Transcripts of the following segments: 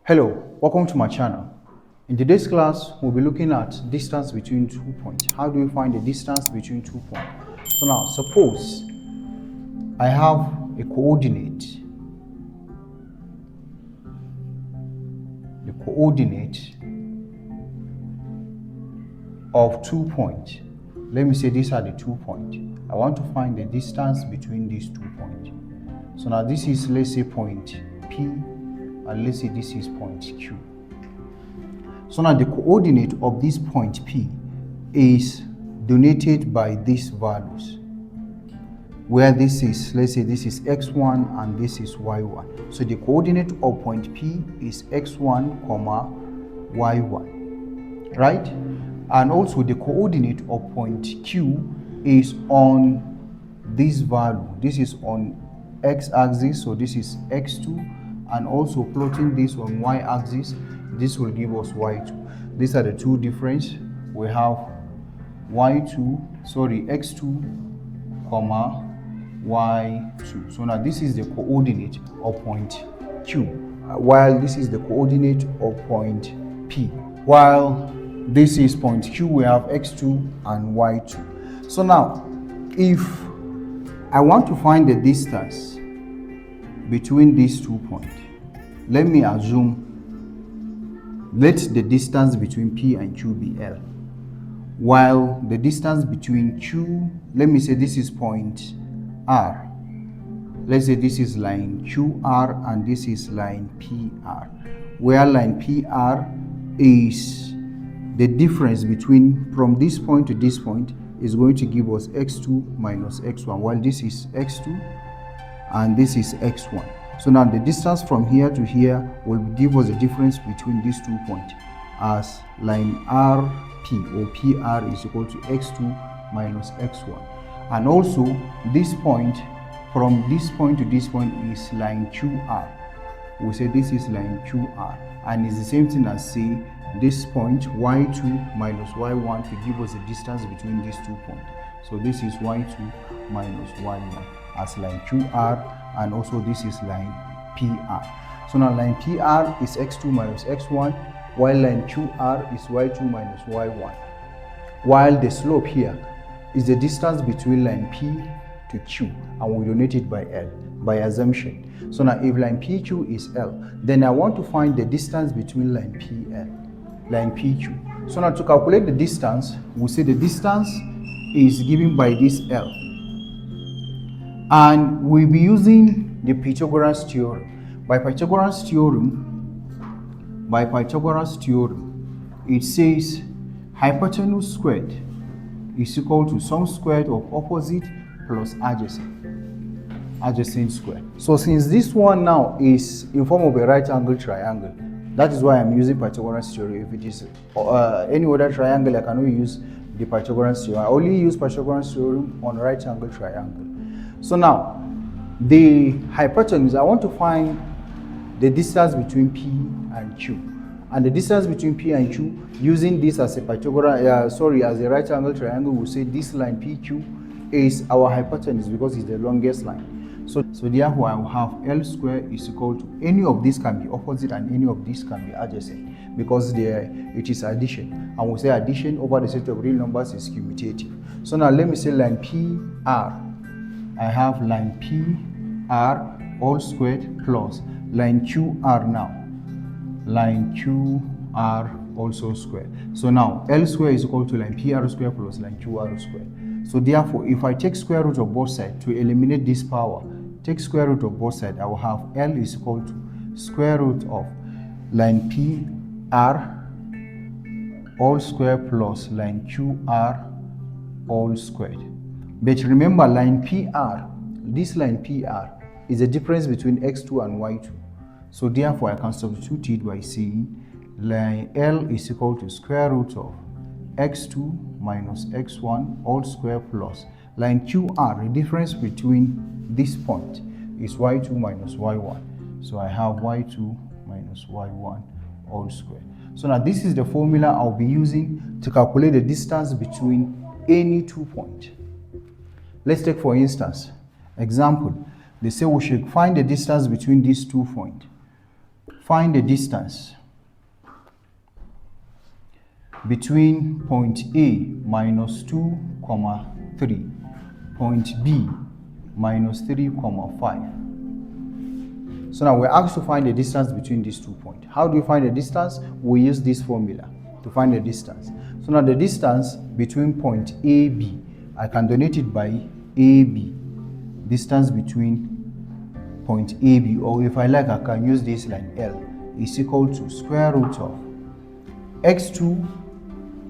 Hello, welcome to my channel. In today's class, we'll be looking at distance between 2 points. How do we find the distance between 2 points? So now, suppose I have a coordinate. The coordinate of 2 points. Let me say these are the 2 points. I want to find the distance between these 2 points. So now this is, let's say, point P, and let's say this is point Q. So now the coordinate of this point P is denoted by these values, where this is, let's say this is x1 and this is y1. So the coordinate of point P is x1, y1, right? And also the coordinate of point Q is on this value. This is on x-axis, so this is x2, and also plotting this on y-axis, this will give us y2. These are the two difference. We have x2, y2. So now this is the coordinate of point Q, while this is the coordinate of point P. While this is point Q, we have x2 and y2. So now, if I want to find the distance between these 2 points, let me assume, let the distance between P and Q be L, while the distance between Q, let me say this is point R. Let's say this is line QR and this is line PR, where line PR is the difference between, from this point to this point, is going to give us x2 minus x1, while this is x2 and this is x1. So now the distance from here to here will give us the difference between these 2 points, as line RP or PR is equal to x2 minus x1. And also this point, from this point to this point, is line QR. We say this is line QR, and it's the same thing as say this point y2 minus y1 to give us the distance between these 2 points. So this is y2 minus y1 as line QR, and also this is line PR. So now line PR is x2 minus x1, while line QR is y2 minus y1, while the slope here is the distance between line P to Q, and we denote it by L, by assumption. So now if line PQ is L, then I want to find the distance between line PL, line PQ. So now to calculate the distance, we say the distance is given by this L, and we'll be using the Pythagoras theorem. By Pythagoras theorem, it says hypotenuse squared is equal to sum squared of opposite plus adjacent square. So since this one now is in form of a right angle triangle, that is why I'm using Pythagoras theorem. If it is any other triangle, I cannot use the Pythagoras theorem. I only use Pythagoras theorem on right angle triangle. So now, the hypotenuse, I want to find the distance between P and Q. And the distance between P and Q, using this as a Pythagoras, as a right angle triangle, we'll say this line PQ is our hypotenuse because it's the longest line. So therefore, I will have L squared is equal to, any of these can be opposite and any of these can be adjacent, because it is addition. And we'll say addition over the set of real numbers is commutative. So now let me say line PR. I have line PR all squared plus line QR now, line QR also squared. So now L squared is equal to line PR squared plus line QR squared. So therefore, if I take square root of both sides to eliminate this power, take square root of both sides, I will have L is equal to square root of line PR all squared plus line QR all squared. But remember, line PR, this line PR is the difference between x2 and y2. So therefore, I can substitute it by saying line L is equal to square root of x2 minus x1 all squared plus line QR, the difference between this point is y2 minus y1. So I have y2 minus y1 all squared. So now this is the formula I'll be using to calculate the distance between any 2 points. Let's take, for instance, example. They say we should find the distance between these 2 points. find the distance between point A minus 2, 3, point B minus 3, 5. So now we're asked to find the distance between these 2 points. How do you find the distance? We use this formula to find the distance. So now the distance between point AB, I can denote it by AB, distance between point AB, or if I like, I can use this like L, is equal to square root of x2.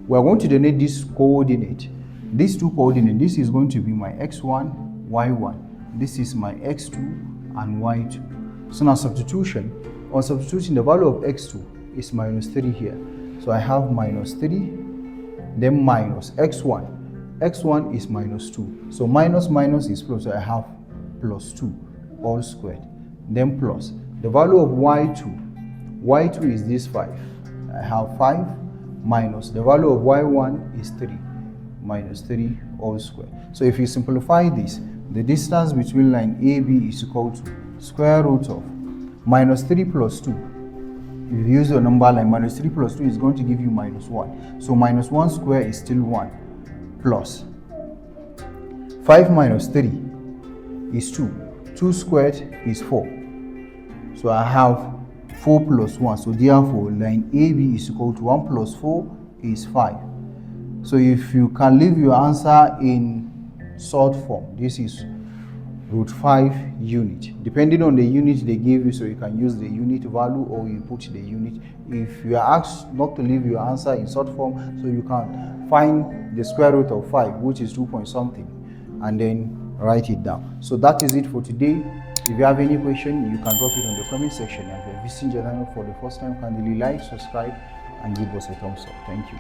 We're going to denote this coordinate. These two coordinates, this is going to be my x1, y1. This is my x2 and y2. So now substitution, on substituting, the value of x2 is minus 3 here. So I have minus 3, then minus x1. x1 is minus 2. So minus minus is plus, so I have plus 2 all squared. Then plus the value of y2. y2 is this 5. I have 5 minus the value of y1 is 3. Minus 3 all squared. So if you simplify this, the distance between line AB is equal to square root of minus 3 plus 2. If you use your number line, minus 3 plus 2 is going to give you minus 1. So minus 1 square is still 1 plus 5 minus 3 is 2. 2 squared is 4. So I have 4 plus 1. So therefore, line AB is equal to 1 plus 4 is 5. So if you can leave your answer in short form, this is root 5 unit. Depending on the unit they give you, so you can use the unit value or you put the unit. If you are asked not to leave your answer in short form, so you can find the square root of 5, which is 2 point something, and then write it down. So that is it for today. If you have any question, you can drop it on the comment section. And if you're visiting the channel for the first time, kindly like, subscribe, and give us a thumbs up. Thank you.